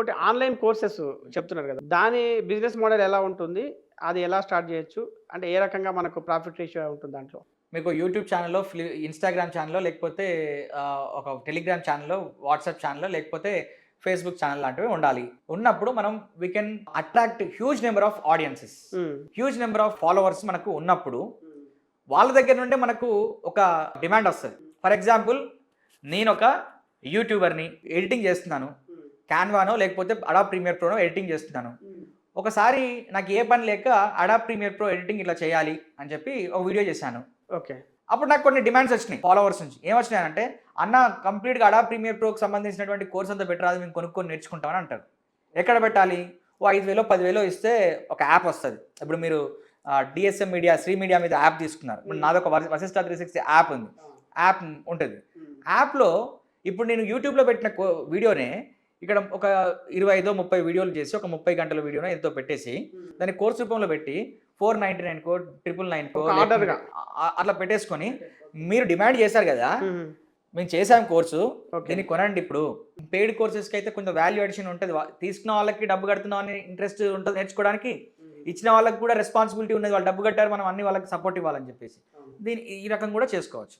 ఇంకోటి online courses చెప్తున్నారు కదా! దాని బిజినెస్ మోడల్ ఎలా ఉంటుంది? అది ఎలా స్టార్ట్ చేయొచ్చు? అంటే ఏ రకంగా మనకు ప్రాఫిట్ రేషియో ఉంటుంది దాంట్లో? మీకు యూట్యూబ్ ఛానెల్లో, ఇన్‌స్టాగ్రామ్ ఛానెల్లో లేకపోతే ఒక టెలిగ్రామ్ ఛానెల్లో, వాట్సాప్ ఛానెల్లో లేకపోతే ఫేస్‌బుక్ ఛానెల్ లాంటివి ఉండాలి. ఉన్నప్పుడు మనం we can attract huge number of audiences. Hmm. Huge number of followers మనకు ఉన్నప్పుడు వాళ్ళ దగ్గర నుండే మనకు ఒక డిమాండ్ వస్తది. ఫర్ ఎగ్జాంపుల్ నేనొక యూట్యూబర్‌ని, ఎడిటింగ్ చేస్తున్నాను. క్యాన్వానో లేకపోతే అడాబ్ ప్రీమియర్ ప్రోనో ఎడిటింగ్ చేస్తున్నాను. ఒకసారి నాకు ఏ పని లేక అడాబ్ ప్రీమియర్ ప్రో ఎడిటింగ్ ఇట్లా చేయాలి అని చెప్పి ఒక వీడియో చేశాను. ఓకే. అప్పుడు నాకు కొన్ని డిమాండ్స్ వచ్చినాయి ఫాలోవర్స్ నుంచి. ఏమొచ్చినాయంటే, "అన్న కంప్లీట్‌గా అడాబ్ ప్రీమియర్ ప్రోకి సంబంధించినటువంటి కోర్స్ అంతా బెటర్ మేము కొనుక్కొని నేర్చుకుంటామని" అంటారు. ఎక్కడ పెట్టాలి? ఓ 5,000 10,000 ఇస్తే ఒక యాప్ వస్తది. ఇప్పుడు మీరు డిఎస్ఎం మీడియా, శ్రీ మీడియా మీద యాప్ తీసుకున్నారు. ఇప్పుడు నాదొక వశిష్ట 360 యాప్ ఉంది. యాప్ ఉంటది. యాప్‌లో ఇప్పుడు నేను యూట్యూబ్‌లో పెట్టిన వీడియోనే ఇక్కడ ఒక 25, 30 వీడియోలు చేసి ఒక 30 గంటల వీడియోనో ఎంతో పెట్టేసి దాన్ని కోర్స్ రూపంలో పెట్టి 499 కో, 999 కో ఆర్డర్‌గా అట్లా పెట్టేసుకొని మీరు డిమాండ్ చేశారు కదా! మేము చేసాం కోర్సు. దీన్ని కొనండి ఇప్పుడు. పెయిడ్ కోర్సెస్‌కి అయితే కొంచెం వాల్యూ అడిషన్ ఉంటది. తీసుకున్న వాళ్ళకి డబ్బు కడుతున్నాం అనే ఇంట్రెస్ట్ ఉంటది నేర్చుకోవడానికి. ఇచ్చిన వాళ్ళకి కూడా రెస్పాన్సిబిలిటీ ఉన్నది. వాళ్ళు డబ్బు కట్టారు మనం అన్ని వాళ్ళకి సపోర్ట్ ఇవ్వాలని చెప్పేసి. ఈ రకం కూడా చేసుకోవచ్చు.